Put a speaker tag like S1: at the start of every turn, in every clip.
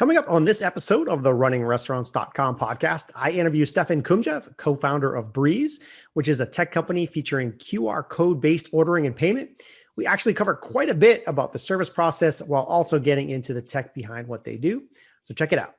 S1: Coming up on this episode of the runningrestaurants.com podcast, I interview Stefan Kouumdjiev, co-founder of Breeze, which is a tech company featuring QR code-based ordering and payment. We actually cover quite a bit about the service process while also getting into the tech behind what they do. So check it out.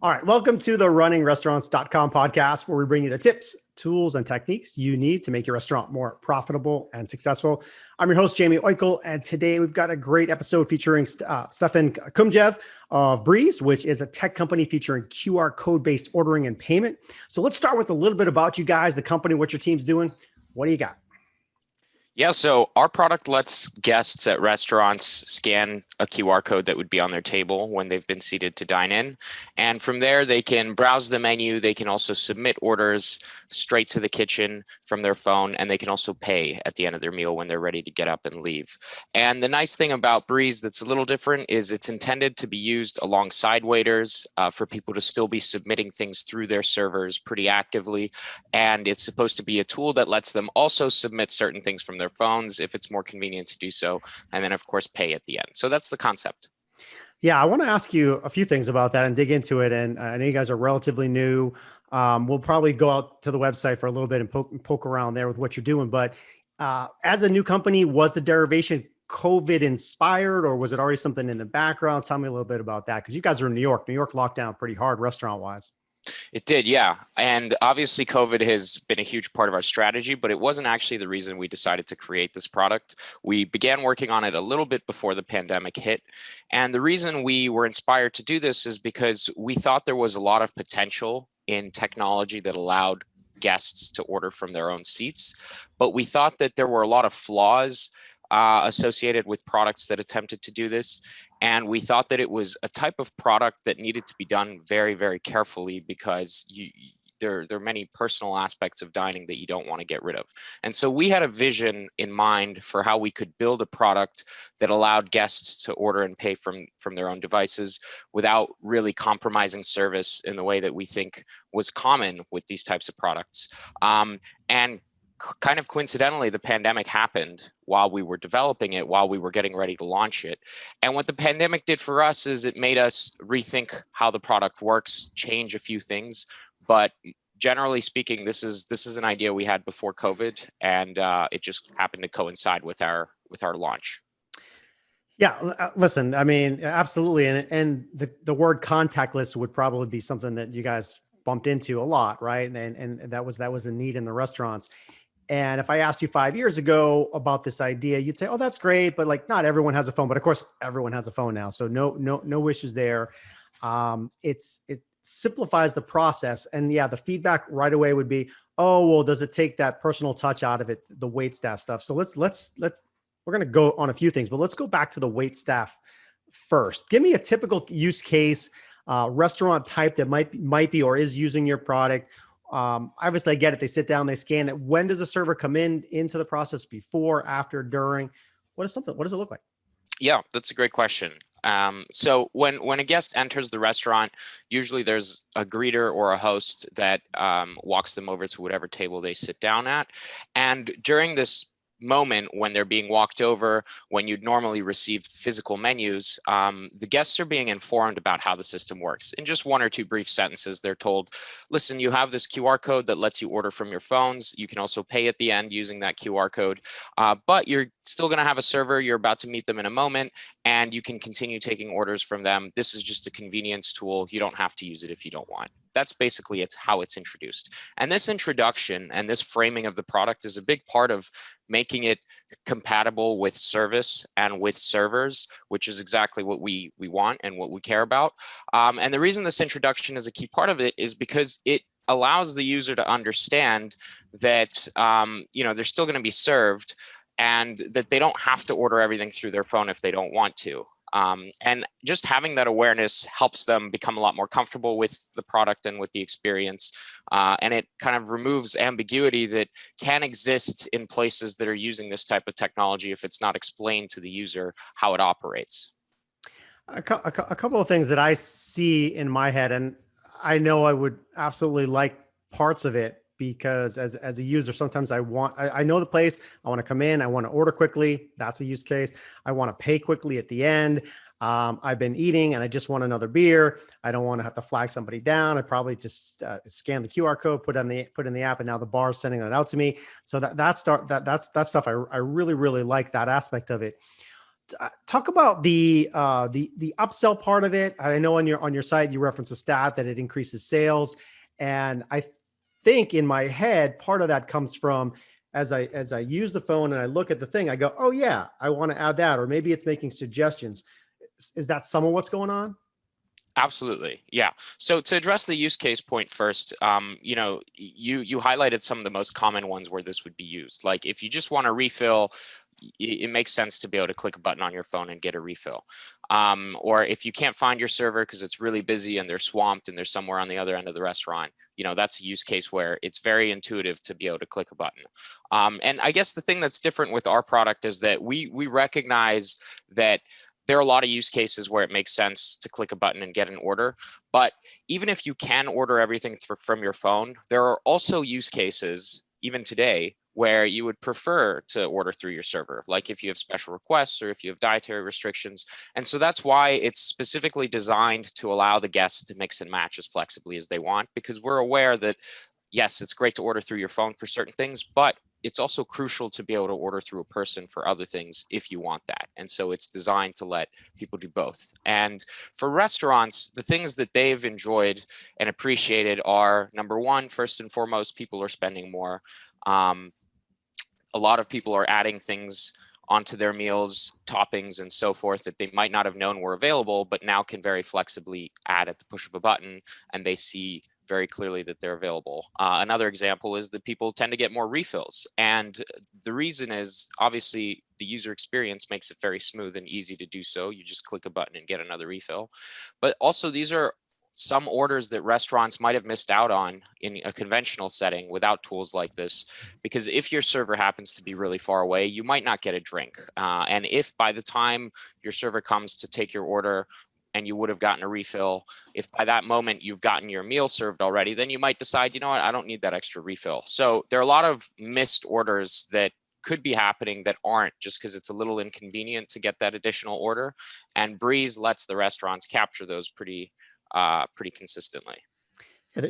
S1: All right, welcome to the runningrestaurants.com podcast, where we bring you the tips, tools, and techniques you need to make your restaurant more profitable and successful. I'm your host, Jamie Oikel, and today we've got a great episode featuring Stefan Kouumdjiev of Breeze, which is a tech company featuring QR code-based ordering and payment. So let's start with a little bit about you guys, the company, what your team's doing. What do you got?
S2: Yeah, so our product lets guests at restaurants scan a QR code that would be on their table when they've been seated to dine in. And from there, they can browse the menu. They can also submit orders straight to the kitchen from their phone, and they can also pay at the end of their meal when they're ready to get up and leave. And the nice thing about Breeze that's a little different is it's intended to be used alongside waiters for people to still be submitting things through their servers pretty actively. And it's supposed to be a tool that lets them also submit certain things from their phones if it's more convenient to do so, and then of course pay at the end. So that's the concept.
S1: Yeah, I want to ask you a few things about that and dig into it. And I know you guys are relatively new. We'll probably go out to the website for a little bit and poke around there with what you're doing. But as a new company, was the derivation COVID inspired, or was it already something in the background? Tell me a little bit about that, because you guys are in New York. New York locked down pretty hard restaurant wise.
S2: It did, yeah. And obviously COVID has been a huge part of our strategy, but it wasn't actually the reason we decided to create this product. We began working on it a little bit before the pandemic hit. And the reason we were inspired to do this is because we thought there was a lot of potential in technology that allowed guests to order from their own seats. But we thought that there were a lot of flaws associated with products that attempted to do this. And we thought that it was a type of product that needed to be done very, very carefully, because there are many personal aspects of dining that you don't want to get rid of. And so we had a vision in mind for how we could build a product that allowed guests to order and pay from their own devices without really compromising service in the way that we think was common with these types of products. And kind of coincidentally, the pandemic happened while we were developing it, while we were getting ready to launch it. And what the pandemic did for us is it made us rethink how the product works, change a few things. But generally speaking, this is an idea we had before COVID, and it just happened to coincide with our launch.
S1: Yeah, listen, I mean, absolutely. And the word contactless would probably be something that you guys bumped into a lot, right? And that was a need in the restaurants. And if I asked you 5 years ago about this idea, you'd say, "Oh, that's great," but like not everyone has a phone. But of course, everyone has a phone now, so no issues there. It simplifies the process, and yeah, the feedback right away would be, "Oh, well, does it take that personal touch out of it, the wait staff stuff?" So we're going to go on a few things, but let's go back to the wait staff first. Give me a typical use case, restaurant type that might be or is using your product. Obviously I get it. They sit down, they scan it. When does the server come into the process? Before, after, during? What does it look like?
S2: Yeah, that's a great question. So when a guest enters the restaurant, usually there's a greeter or a host that walks them over to whatever table they sit down at. And during this moment when they're being walked over, when you'd normally receive physical menus, the guests are being informed about how the system works. In just one or two brief sentences, they're told, listen, you have this QR code that lets you order from your phones. You can also pay at the end using that QR code, but you're still going to have a server. You're about to meet them in a moment, and you can continue taking orders from them. This is just a convenience tool. You don't have to use it if you don't want. That's basically how it's introduced. And this introduction and this framing of the product is a big part of making it compatible with service and with servers, which is exactly what we want and what we care about. And the reason this introduction is a key part of it is because it allows the user to understand that they're still going to be served, and that they don't have to order everything through their phone if they don't want to. And just having that awareness helps them become a lot more comfortable with the product and with the experience. And it kind of removes ambiguity that can exist in places that are using this type of technology if it's not explained to the user how it operates.
S1: A couple of things that I see in my head, and I know I would absolutely like parts of it because as a user, sometimes I know the place, I want to come in, I want to order quickly. That's a use case. I want to pay quickly at the end. I've been eating and I just want another beer. I don't want to have to flag somebody down. I probably just scan the QR code, put in the app, and now the bar is sending that out to me. So that's stuff I really like that aspect of it. Talk about the upsell part of it. I know on your site you reference a stat that it increases sales, and I think in my head part of that comes from as I use the phone and I look at the thing, I go, oh yeah, I want to add that, or maybe it's making suggestions. Is that some of what's going on?
S2: Absolutely. Yeah. So to address the use case point first, you know, you highlighted some of the most common ones where this would be used. Like if you just want a refill, it makes sense to be able to click a button on your phone and get a refill. Or if you can't find your server because it's really busy and they're swamped and they're somewhere on the other end of the restaurant, you know, that's a use case where it's very intuitive to be able to click a button. And I guess the thing that's different with our product is that we recognize that there are a lot of use cases where it makes sense to click a button and get an order. But even if you can order everything from your phone, there are also use cases, even today, where you would prefer to order through your server, like if you have special requests or if you have dietary restrictions. And so that's why it's specifically designed to allow the guests to mix and match as flexibly as they want, because we're aware that, yes, it's great to order through your phone for certain things, but it's also crucial to be able to order through a person for other things if you want that. And so it's designed to let people do both. And for restaurants, the things that they've enjoyed and appreciated are, number one, first and foremost, people are spending more. A lot of people are adding things onto their meals, toppings and so forth that they might not have known were available, but now can very flexibly add at the push of a button, and they see very clearly that they're available. Another example is that people tend to get more refills. And the reason is obviously the user experience makes it very smooth and easy to do so. You just click a button and get another refill. But also these are some orders that restaurants might have missed out on in a conventional setting without tools like this, because if your server happens to be really far away, you might not get a drink. And if by the time your server comes to take your order and you would have gotten a refill, if by that moment you've gotten your meal served already, then you might decide, you know what, I don't need that extra refill. So there are a lot of missed orders that could be happening that aren't, just because it's a little inconvenient to get that additional order. And Breeze lets the restaurants capture those pretty consistently.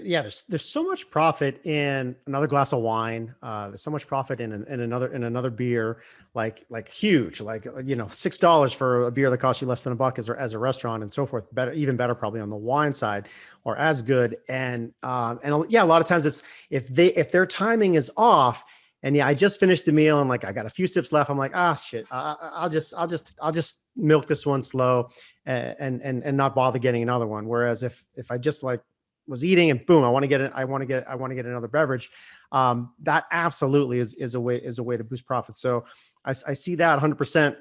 S1: Yeah, there's so much profit in another glass of wine. There's so much profit in another beer, like huge, like $6 for a beer that costs you less than $1 as a restaurant and so forth. Better, even better, probably on the wine side, or as good. And yeah, a lot of times it's if their timing is off. And yeah, I just finished the meal and like I got a few sips left. I'm like, shit, I'll just milk this one slow and not bother getting another one. Whereas if I just like was eating and boom, I want to get another beverage. That absolutely is a way to boost profits. So I see that 100%.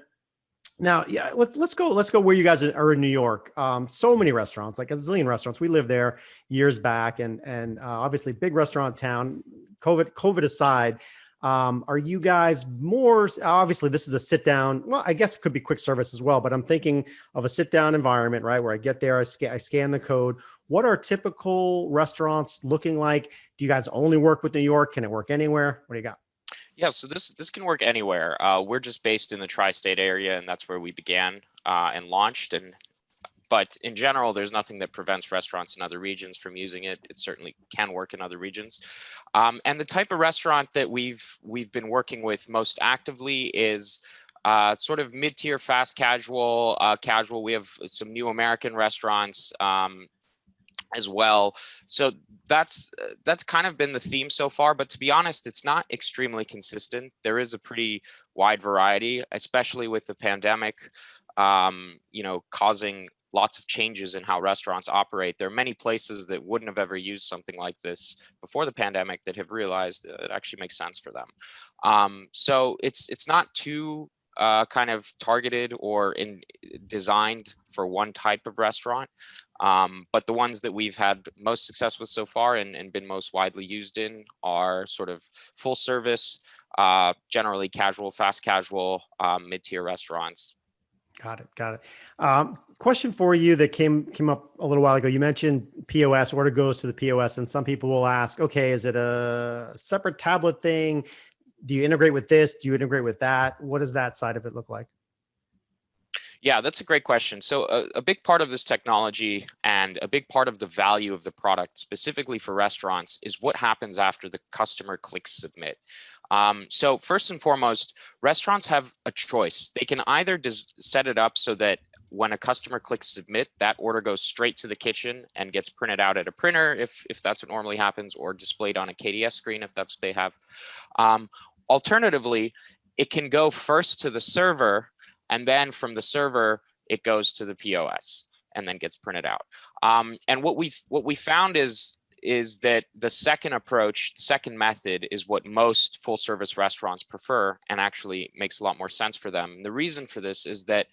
S1: Now, yeah, let's go where you guys are in New York. So many restaurants, like a zillion restaurants. We lived there years back, and obviously big restaurant town. COVID aside, are you guys more, obviously this is a sit down, well, I guess it could be quick service as well, but I'm thinking of a sit down environment, right? Where I get there, I scan the code. What are typical restaurants looking like? Do you guys only work with New York? Can it work anywhere? What do you got?
S2: Yeah, so this can work anywhere. We're just based in the tri-state area, and that's where we began and launched. But in general, there's nothing that prevents restaurants in other regions from using it. It certainly can work in other regions. And the type of restaurant that we've been working with most actively is sort of mid-tier, fast casual, casual. We have some new American restaurants as well. So that's kind of been the theme so far. But to be honest, it's not extremely consistent. There is a pretty wide variety, especially with the pandemic, causing lots of changes in how restaurants operate. There are many places that wouldn't have ever used something like this before the pandemic that have realized that it actually makes sense for them. So it's not too kind of targeted or designed for one type of restaurant. But the ones that we've had most success with so far and been most widely used in are sort of full service, generally casual, fast casual, mid-tier restaurants.
S1: Got it. Got it. Question for you that came up a little while ago. You mentioned POS, order goes to the POS, and some people will ask, okay, is it a separate tablet thing? Do you integrate with this? Do you integrate with that? What does that side of it look like?
S2: Yeah, that's a great question. So a big part of this technology and a big part of the value of the product, specifically for restaurants, is what happens after the customer clicks submit. So first and foremost, restaurants have a choice. They can either set it up so that when a customer clicks submit, that order goes straight to the kitchen and gets printed out at a printer if that's what normally happens, or displayed on a KDS screen if that's what they have. Alternatively, it can go first to the server, and then from the server, it goes to the POS and then gets printed out. And what we found is that the second approach, the second method, is what most full service restaurants prefer and actually makes a lot more sense for them. And the reason for this is that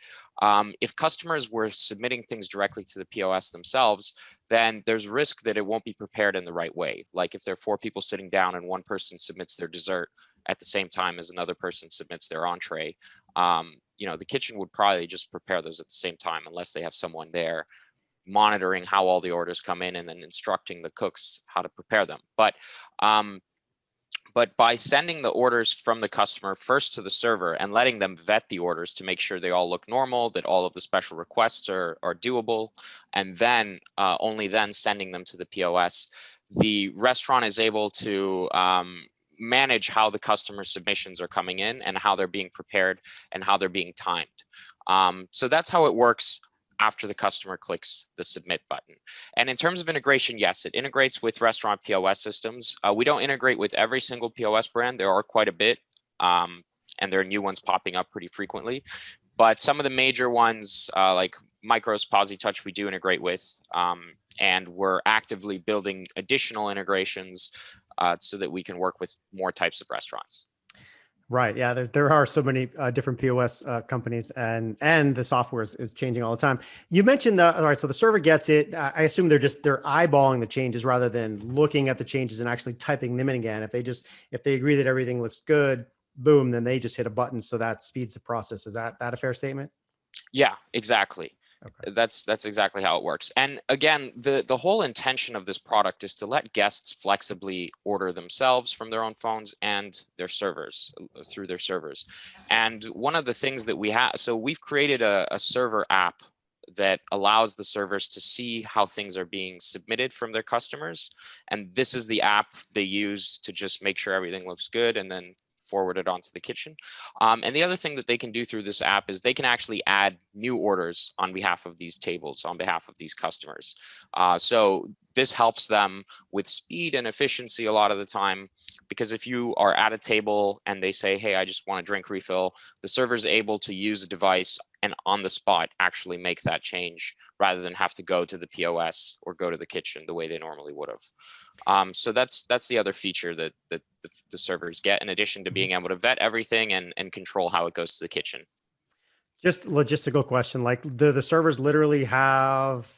S2: if customers were submitting things directly to the POS themselves, then there's risk that it won't be prepared in the right way. Like if there are 4 people sitting down and one person submits their dessert at the same time as another person submits their entree, the kitchen would probably just prepare those at the same time unless they have someone there monitoring how all the orders come in and then instructing the cooks how to prepare them. But by sending the orders from the customer first to the server and letting them vet the orders to make sure they all look normal, that all of the special requests are doable, and then only then sending them to the POS, the restaurant is able to manage how the customer submissions are coming in and how they're being prepared and how they're being timed. So that's how it works after the customer clicks the submit button. And in terms of integration, yes, it integrates with restaurant POS systems. We don't integrate with every single POS brand. There are quite a bit, and there are new ones popping up pretty frequently. But some of the major ones, like Micros, PosiTouch, we do integrate with, and we're actively building additional integrations so that we can work with more types of restaurants.
S1: Right. Yeah. There are so many different POS companies, and the software is changing all the time. You mentioned all right. So the server gets it. I assume they're eyeballing the changes rather than looking at the changes and actually typing them in again. If they agree that everything looks good, boom, then they just hit a button. So that speeds the process. Is that a fair statement?
S2: Yeah, exactly.
S1: Okay.
S2: That's exactly how it works. And again, the whole intention of this product is to let guests flexibly order themselves from their own phones and their servers through their servers. And one of the things that we have, so we've created a server app that allows the servers to see how things are being submitted from their customers. And this is the app they use to just make sure everything looks good and then forward it onto the kitchen. And the other thing that they can do through this app is they can actually add new orders on behalf of these tables, on behalf of these customers. So this helps them with speed and efficiency a lot of the time, because if you are at a table and they say, hey, I just want a drink refill, the server's able to use a device and on the spot actually make that change rather than have to go to the POS or go to the kitchen the way they normally would have. So that's the other feature that the servers get, in addition to being able to vet everything and control how it goes to the kitchen.
S1: Just logistical question, like the servers literally have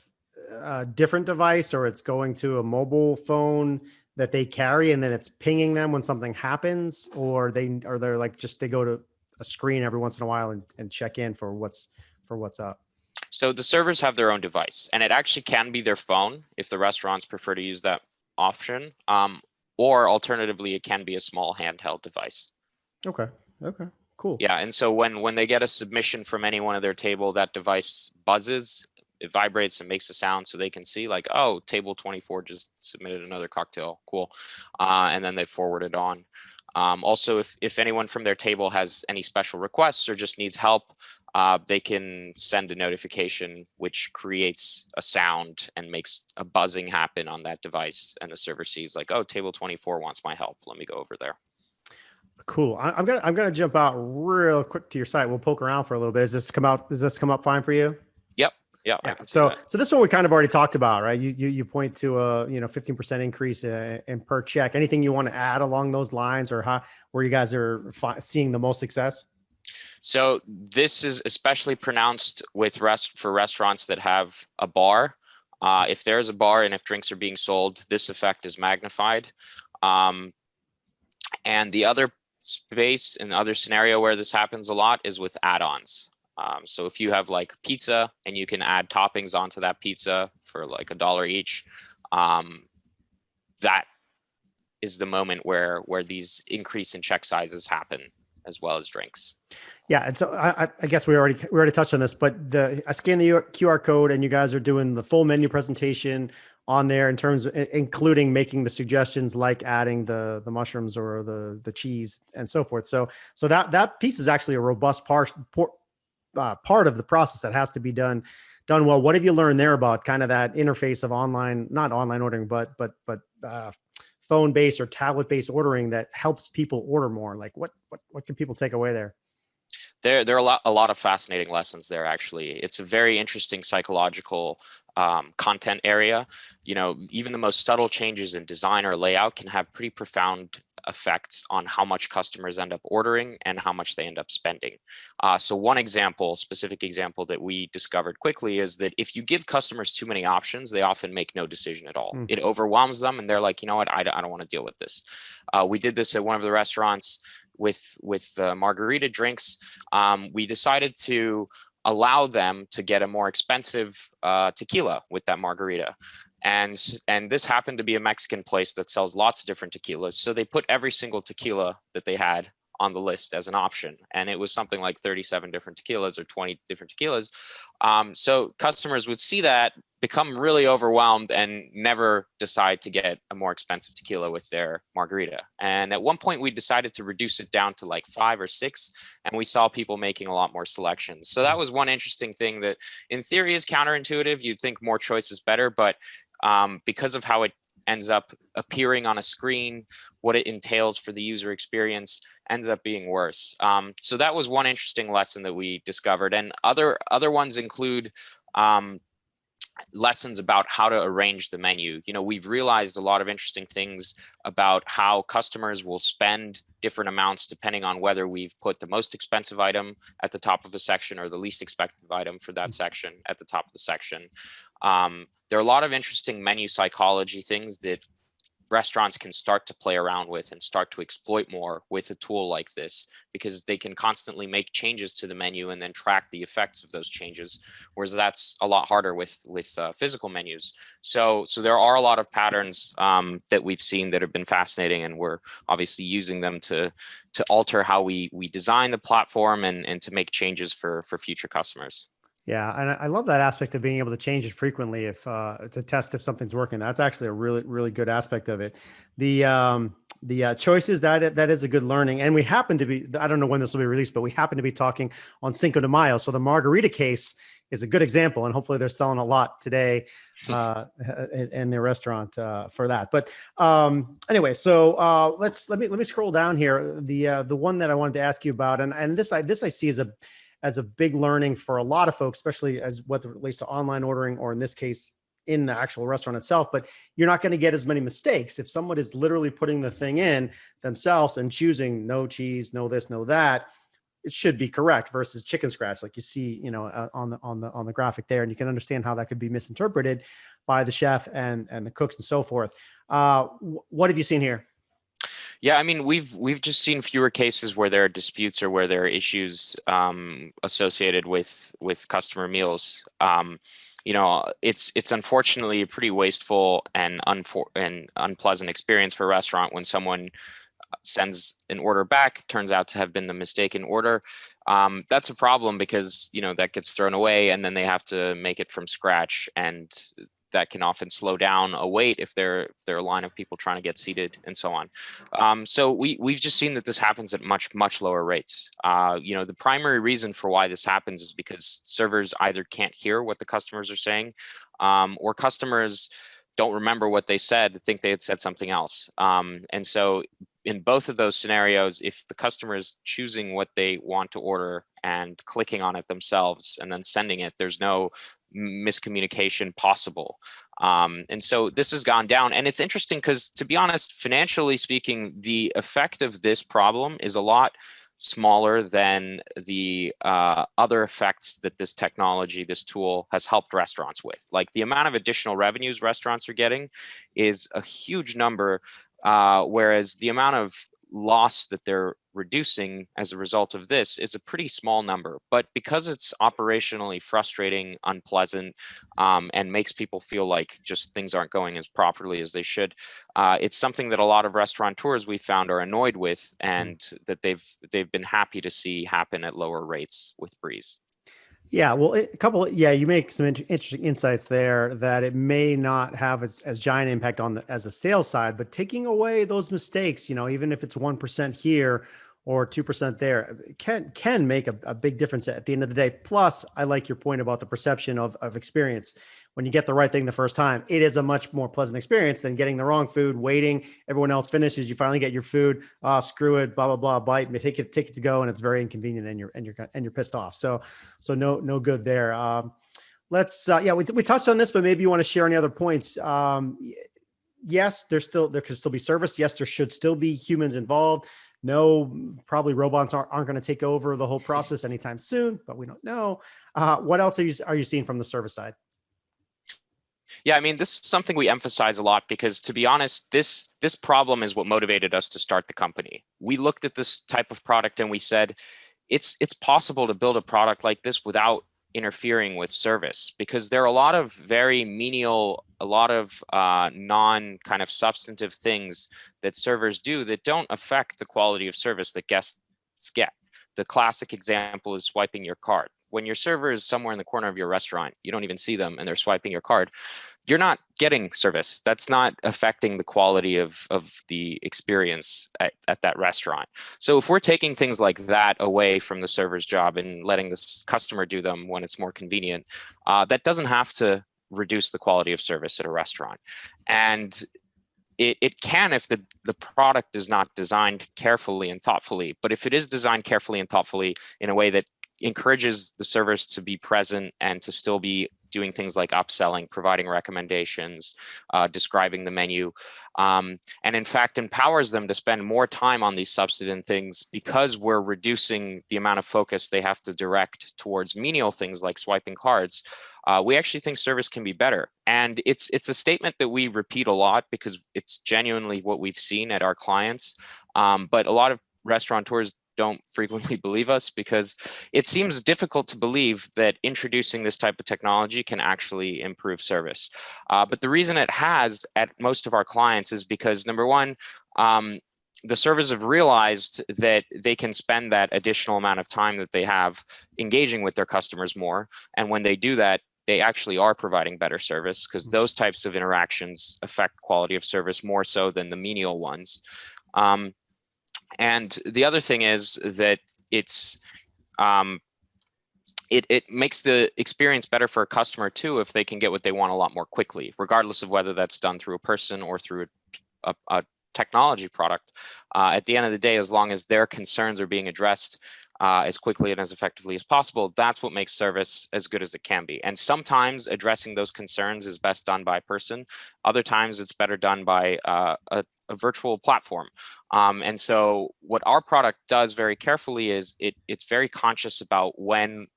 S1: a different device, or it's going to a mobile phone that they carry and then it's pinging them when something happens, or they're like just they go to a screen every once in a while and check in for what's up.
S2: So the servers have their own device, and it actually can be their phone if the restaurants prefer to use that option. Or alternatively, it can be a small handheld device.
S1: Okay. Cool.
S2: Yeah, and so when they get a submission from anyone at their table, that device buzzes, it vibrates and makes a sound so they can see like, oh, table 24 just submitted another cocktail. Cool. And then they forward it on. Also, if anyone from their table has any special requests or just needs help, they can send a notification which creates a sound and makes a buzzing happen on that device. And the server sees like, oh, table 24 wants my help. Let me go over there.
S1: Cool. I'm gonna jump out real quick to your site. We'll poke around for a little bit. Does this come up fine for you?
S2: Yep. Yeah.
S1: Yeah. So this one we kind of already talked about, right? You point to a 15% increase in per check. Anything you want to add along those lines, or where you guys are seeing the most success?
S2: So this is especially pronounced for restaurants that have a bar. If there's a bar and if drinks are being sold, this effect is magnified. And the other space and the other scenario where this happens a lot is with add-ons. So if you have like pizza and you can add toppings onto that pizza for like $1 each, that is the moment where these increase in check sizes happen, as well as drinks.
S1: Yeah, and so I guess we already touched on this, but I scanned the QR code, and you guys are doing the full menu presentation on there in terms of including making the suggestions like adding the mushrooms or the cheese and so forth. So that piece is actually a robust part of the process that has to be done well. What have you learned there about kind of that interface of not online ordering, but phone based or tablet based ordering that helps people order more? Like what can people take away there?
S2: There are a lot of fascinating lessons there. Actually, it's a very interesting psychological content area. Even the most subtle changes in design or layout can have pretty profound effects on how much customers end up ordering and how much they end up spending. So one specific example that we discovered quickly is that if you give customers too many options, they often make no decision at all. It overwhelms them, and they're like, you know what, I don't want to deal with this. We did this at one of the restaurants with margarita drinks. We decided to allow them to get a more expensive tequila with that margarita. And this happened to be a Mexican place that sells lots of different tequilas. So they put every single tequila that they had on the list as an option. And it was something like 37 different tequilas or 20 different tequilas. So customers would see that, become really overwhelmed, and never decide to get a more expensive tequila with their margarita. And at one point we decided to reduce it down to like 5 or 6, and we saw people making a lot more selections. So that was one interesting thing that in theory is counterintuitive. You'd think more choice is better, but because of how it ends up appearing on a screen, what it entails for the user experience ends up being worse. So that was one interesting lesson that we discovered. And other ones include lessons about how to arrange the menu. We've realized a lot of interesting things about how customers will spend different amounts depending on whether we've put the most expensive item at the top of a section or the least expensive item for that section at the top of the section. There are a lot of interesting menu psychology things that restaurants can start to play around with and start to exploit more with a tool like this, because they can constantly make changes to the menu and then track the effects of those changes, whereas that's a lot harder with physical menus. So there are a lot of patterns that we've seen that have been fascinating, and we're obviously using them to alter how we design the platform and to make changes for future customers.
S1: Yeah, and I love that aspect of being able to change it frequently if to test if something's working. That's actually a really good aspect of it. The choices, that is a good learning. And we happen to be, I don't know when this will be released, but we happen to be talking on Cinco de Mayo. So the margarita case is a good example, and hopefully they're selling a lot today in their restaurant for that. But anyway, so let me scroll down here. The one that I wanted to ask you about, and this I see as a big learning for a lot of folks, especially as what relates to online ordering, or in this case, in the actual restaurant itself. But you're not going to get as many mistakes if someone is literally putting the thing in themselves and choosing no cheese, no this, no that. It should be correct versus chicken scratch, like you see, on the graphic there, and you can understand how that could be misinterpreted by the chef and the cooks and so forth. What have you seen here?
S2: Yeah, I mean, we've just seen fewer cases where there are disputes or where there are issues associated with customer meals. It's unfortunately a pretty wasteful and unpleasant experience for a restaurant when someone sends an order back, turns out to have been the mistaken order. That's a problem because that gets thrown away, and then they have to make it from scratch, and that can often slow down a wait if there are a line of people trying to get seated and so on. So we've just seen that this happens at much lower rates. The primary reason for why this happens is because servers either can't hear what the customers are saying, or customers don't remember what they said, think they had said something else. And so in both of those scenarios, if the customer is choosing what they want to order and clicking on it themselves and then sending it, there's no miscommunication possible. And so this has gone down. And it's interesting because, to be honest, financially speaking, the effect of this problem is a lot smaller than the other effects that this technology, this tool, has helped restaurants with. Like, the amount of additional revenues restaurants are getting is a huge number, whereas the amount of loss that they're reducing as a result of this is a pretty small number. But because it's operationally frustrating, unpleasant, and makes people feel like just things aren't going as properly as they should, it's something that a lot of restaurateurs we found are annoyed with, and that they've been happy to see happen at lower rates with Breeze.
S1: Yeah, well, you make some interesting insights there that it may not have as giant impact on as a sales side, but taking away those mistakes, even if it's 1% here or 2% there, can make a big difference at the end of the day. Plus, I like your point about the perception of experience. When you get the right thing the first time, it is a much more pleasant experience than getting the wrong food, waiting, everyone else finishes, you finally get your food, screw it, blah, blah, blah, bite, take it to go, and it's very inconvenient, and you're pissed off. So no good there. Let's we touched on this, but maybe you want to share any other points. Yes, there could still be service. Yes, there should still be humans involved. No, probably robots aren't going to take over the whole process anytime soon, but we don't know. What else are you seeing from the service side?
S2: Yeah, I mean, this is something we emphasize a lot because, to be honest, this problem is what motivated us to start the company. We looked at this type of product and we said, it's possible to build a product like this without interfering with service, because there are a lot of very menial, a lot of non kind of substantive things that servers do that don't affect the quality of service that guests get. The classic example is swiping your card. When your server is somewhere in the corner of your restaurant, you don't even see them and they're swiping your card, you're not getting service. That's not affecting the quality of the experience at that restaurant. So if we're taking things like that away from the server's job and letting the customer do them when it's more convenient, that doesn't have to reduce the quality of service at a restaurant. And it can if the product is not designed carefully and thoughtfully. But if it is designed carefully and thoughtfully in a way that encourages the servers to be present and to still be doing things like upselling, providing recommendations, describing the menu, and in fact empowers them to spend more time on these substantive things, because we're reducing the amount of focus they have to direct towards menial things like swiping cards. We actually think service can be better. And it's a statement that we repeat a lot because it's genuinely what we've seen at our clients. But a lot of restaurateurs don't frequently believe us, because it seems difficult to believe that introducing this type of technology can actually improve service. But the reason it has at most of our clients is because, number one, the servers have realized that they can spend that additional amount of time that they have engaging with their customers more. And when they do that, they actually are providing better service, because those types of interactions affect quality of service more so than the menial ones. And the other thing is that it makes the experience better for a customer too if they can get what they want a lot more quickly, regardless of whether that's done through a person or through a technology product. At the end of the day, as long as their concerns are being addressed as quickly and as effectively as possible, that's what makes service as good as it can be. And sometimes addressing those concerns is best done by a person. Other times it's better done by a virtual platform. And so what our product does very carefully is it's very conscious about when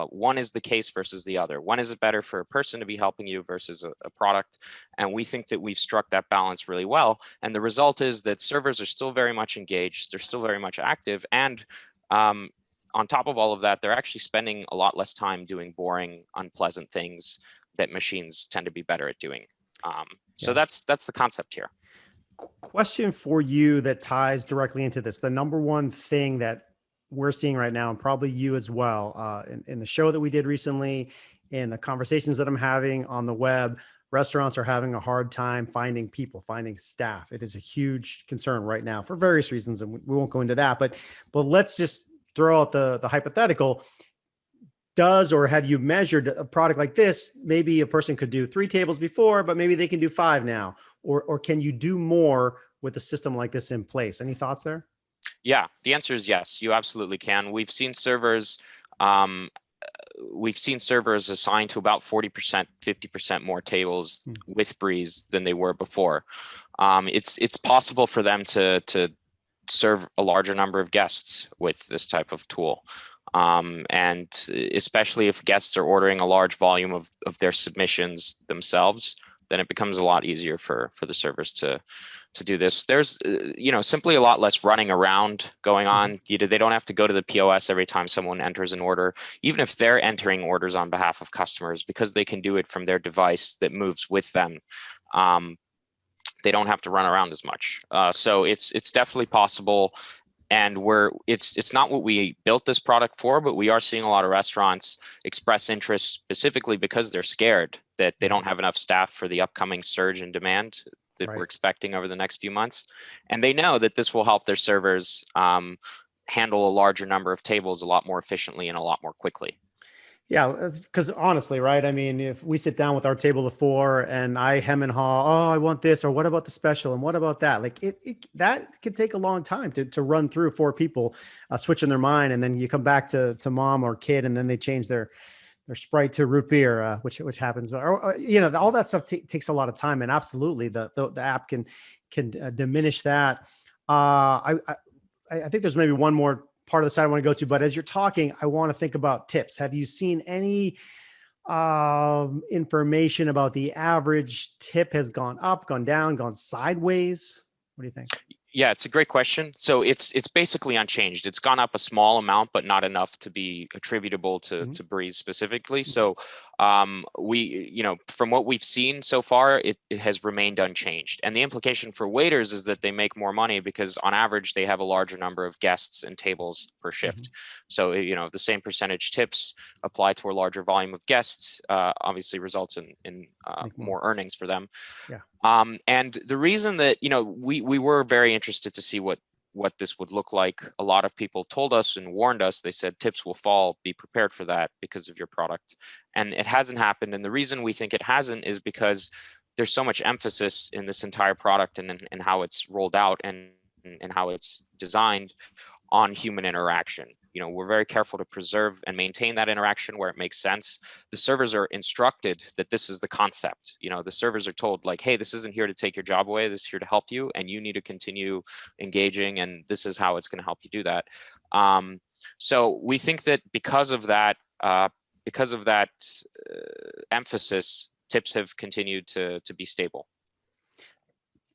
S2: one is the case versus the other. When is it better for a person to be helping you versus a product? And we think that we've struck that balance really well. And the result is that servers are still very much engaged. They're still very much active. And on top of all of that, they're actually spending a lot less time doing boring, unpleasant things that machines tend to be better at doing. So that's the concept here.
S1: Question for you that ties directly into this. The number one thing that we're seeing right now, and probably you as well, in the show that we did recently, in the conversations that I'm having on the web, restaurants are having a hard time finding people, finding staff. It is a huge concern right now for various reasons, and we won't go into that. But let's just throw out the hypothetical. Does, or have you measured a product like this? Maybe a person could do 3 tables before, but maybe they can do 5 now. Or can you do more with a system like this in place? Any thoughts there?
S2: Yeah, the answer is yes, you absolutely can. We've seen servers assigned to about 40%, 50% more tables with Breeze than they were before. It's possible for them to serve a larger number of guests with this type of tool. And especially if guests are ordering a large volume of their submissions themselves, then it becomes a lot easier for the servers to do this. There's simply a lot less running around going on. They don't have to go to the POS every time someone enters an order, even if they're entering orders on behalf of customers, because they can do it from their device that moves with them. They don't have to run around as much. So it's definitely possible. And it's not what we built this product for, but we are seeing a lot of restaurants express interest specifically because they're scared that they don't have enough staff for the upcoming surge in demand that we're expecting over the next few months. And they know that this will help their servers handle a larger number of tables a lot more efficiently and a lot more quickly.
S1: Yeah, because honestly, right? I mean, if we sit down with our table of four and I hem and haw, oh, I want this, or what about the special, and what about that? Like that could take a long time to run through four people switching their mind, and then you come back to mom or kid, and then they change their Sprite to root beer, which happens. Or, all that stuff takes a lot of time, and absolutely, the app can diminish that. I think there's maybe one more part of the side I want to go to, but as you're talking, I want to think about tips. Have you seen any information about the average tip has gone up, gone down, gone sideways? What do you think?
S2: Yeah, it's a great question. So it's basically unchanged. It's gone up a small amount, but not enough to be attributable to Breeze specifically. So we, from what we've seen so far, it has remained unchanged. And the implication for waiters is that they make more money because on average, they have a larger number of guests and tables per shift. So, the same percentage tips apply to a larger volume of guests, obviously results in more earnings for them.
S1: Yeah.
S2: And the reason that, we were very interested to see what this would look like. A lot of people told us and warned us. They said tips will fall, be prepared for that because of your product. And it hasn't happened. And the reason we think it hasn't is because there's so much emphasis in this entire product and how it's rolled out and how it's designed on human interaction. We're very careful to preserve and maintain that interaction where it makes sense. The servers are instructed that this is the concept. The servers are told like, hey, this isn't here to take your job away. This is here to help you, and you need to continue engaging, and this is how it's going to help you do that. So we think that because of that emphasis, tips have continued to be stable.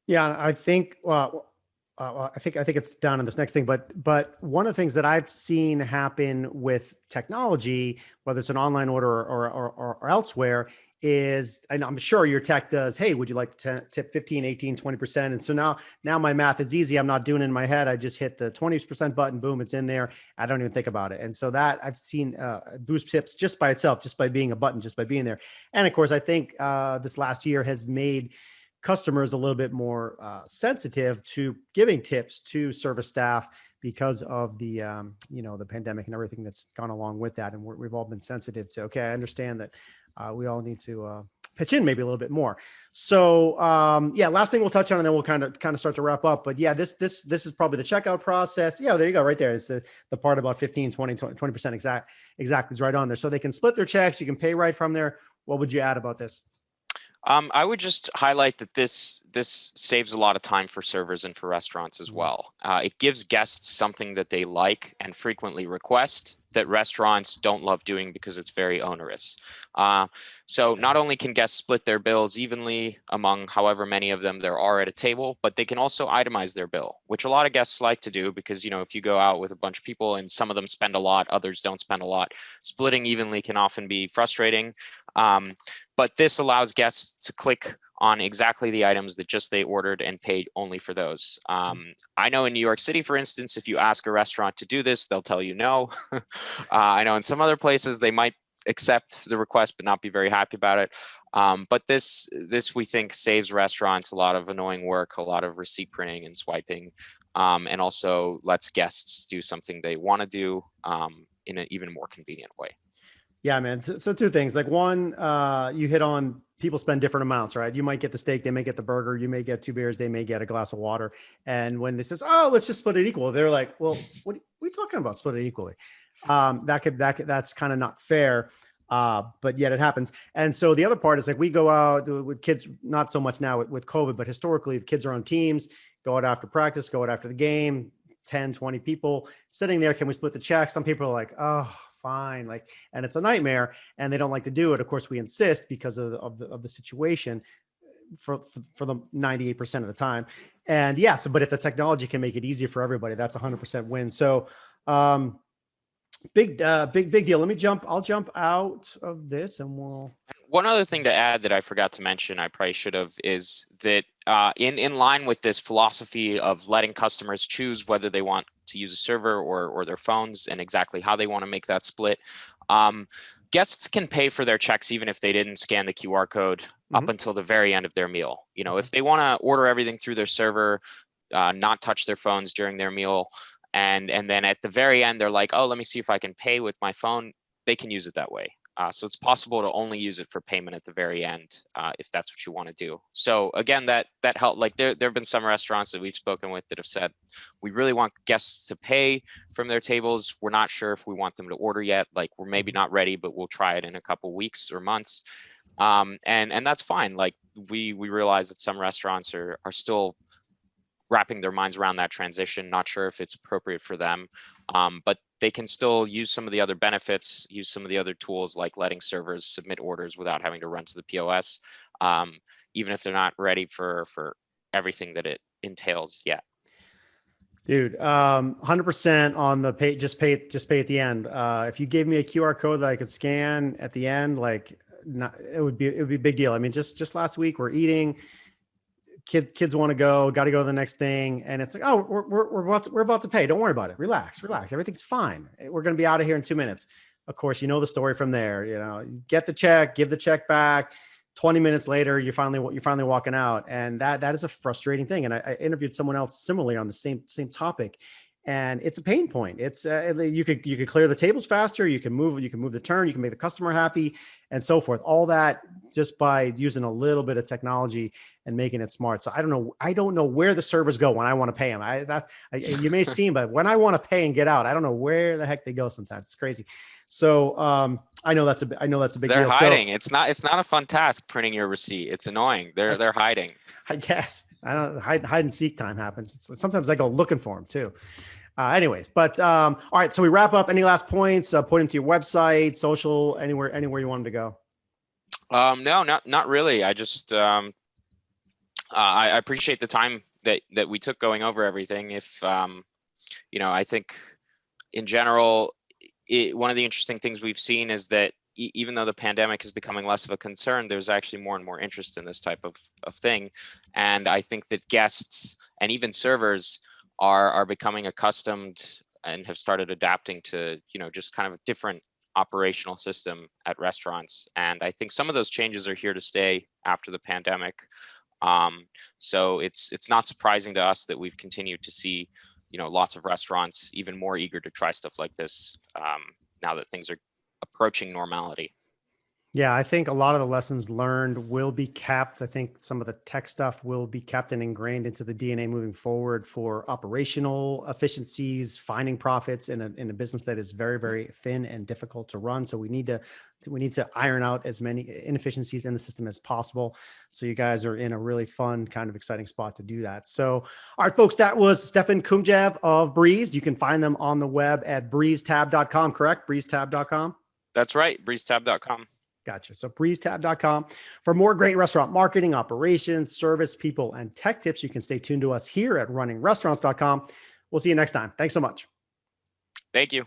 S1: Yeah, I think. I think it's down in this next thing, but one of the things that I've seen happen with technology, whether it's an online order or elsewhere, is, and I'm sure your tech does, hey, would you like to tip 15, 18, 20%? And so now my math is easy. I'm not doing it in my head. I just hit the 20% button, boom, it's in there. I don't even think about it. And so that I've seen boost tips just by itself, just by being a button, just by being there. And of course, I think this last year has made customers a little bit more sensitive to giving tips to service staff because of the the pandemic and everything that's gone along with that. And we've all been sensitive to, okay, I understand that we all need to pitch in maybe a little bit more. So last thing we'll touch on, and then we'll kind of start to wrap up. But yeah, this is probably the checkout process. Yeah, there you go, right there. It's the part about 15, 20% exactly is right on there. So they can split their checks. You can pay right from there. What would you add about this?
S2: I would just highlight that this saves a lot of time for servers and for restaurants as well. It gives guests something that they like and frequently request that restaurants don't love doing because it's very onerous. So not only can guests split their bills evenly among however many of them there are at a table, but they can also itemize their bill, which a lot of guests like to do because, if you go out with a bunch of people and some of them spend a lot, others don't spend a lot, splitting evenly can often be frustrating. But this allows guests to click on exactly the items that just they ordered and paid only for those. I know in New York City, for instance, if you ask a restaurant to do this, they'll tell you no. I know in some other places they might accept the request but not be very happy about it. But this we think saves restaurants a lot of annoying work, a lot of receipt printing and swiping, and also lets guests do something they want to do in an even more convenient way.
S1: Yeah, man. So two things. Like one, you hit on people spend different amounts, right? You might get the steak, they may get the burger, you may get 2 beers, they may get a glass of water. And when they says, oh, let's just split it equal, they're like, well, what are you talking about? Split it equally. That's kind of not fair. But yet it happens. And so the other part is like we go out with kids, not so much now with COVID, but historically the kids are on teams, go out after practice, go out after the game, 10, 20 people sitting there. Can we split the check? Some people are like, oh, fine. Like, and it's a nightmare and they don't like to do it. Of course, we insist because of the situation. for the 98% of the time. And yes, but if the technology can make it easier for everybody, that's 100% win. So big deal. I'll jump out of this and we'll.
S2: One other thing to add that I forgot to mention, I probably should have, is that in line with this philosophy of letting customers choose whether they want to use a server or their phones and exactly how they want to make that split, guests can pay for their checks even if they didn't scan the QR code up until the very end of their meal. You know, if they want to order everything through their server, not touch their phones during their meal, and then at the very end, they're like, oh, let me see if I can pay with my phone, they can use it that way. So it's possible to only use it for payment at the very end if that's what you want to do. So again, that helped. Like there have been some restaurants that we've spoken with that have said, we really want guests to pay from their tables. We're not sure if we want them to order yet. Like we're maybe not ready, but we'll try it in a couple weeks or months. And that's fine. Like we realize that some restaurants are still wrapping their minds around that transition, not sure if it's appropriate for them, but they can still use some of the other benefits, use some of the other tools like letting servers submit orders without having to run to the POS, even if they're not ready for everything that it entails yet.
S1: Dude, 100% on the pay, just pay at the end. If you gave me a QR code that I could scan at the end, like it would be a big deal. I mean, just last week we're eating, kids want to go, got to go to the next thing. And it's like, oh, we're about to pay. Don't worry about it. Relax. Everything's fine. We're going to be out of here in 2 minutes. Of course, you know the story from there. You know, you get the check, give the check back. 20 minutes later, you're finally walking out. And that is a frustrating thing. And I interviewed someone else similarly on the same topic. And it's a pain point. It's you could clear the tables faster. You can move the turn. You can make the customer happy, and so forth. All that just by using a little bit of technology and making it smart. So I don't know where the servers go when I want to pay them. You may see them, but when I want to pay and get out, I don't know where the heck they go. Sometimes it's crazy. So I know that's a big
S2: They're
S1: deal.
S2: hiding.
S1: So,
S2: it's not a fun task printing your receipt. It's annoying. They're hiding.
S1: I guess I don't hide and seek time happens. Sometimes I go looking for them too. Anyways, but all right. So we wrap up. Any last points? Point them to your website, social, anywhere you want them to go.
S2: No, not really. I just I appreciate the time that we took going over everything. If I think in general, one of the interesting things we've seen is that even though the pandemic is becoming less of a concern, there's actually more and more interest in this type of thing. And I think that guests and even servers are becoming accustomed and have started adapting to, just kind of a different operational system at restaurants. And I think some of those changes are here to stay after the pandemic. So it's not surprising to us that we've continued to see, lots of restaurants even more eager to try stuff like this now that things are approaching normality.
S1: Yeah, I think a lot of the lessons learned will be kept. I think some of the tech stuff will be kept and ingrained into the DNA moving forward for operational efficiencies, finding profits in a business that is very, very thin and difficult to run. So we need to iron out as many inefficiencies in the system as possible. So you guys are in a really fun, kind of exciting spot to do that. So, all right, folks, that was Stefan Kouumdjiev of Breeze. You can find them on the web at breezetab.com, correct? breezetab.com?
S2: That's right, breezetab.com.
S1: Gotcha. So breezetab.com for more great restaurant marketing, operations, service, people, and tech tips. You can stay tuned to us here at runningrestaurants.com. We'll see you next time. Thanks so much.
S2: Thank you.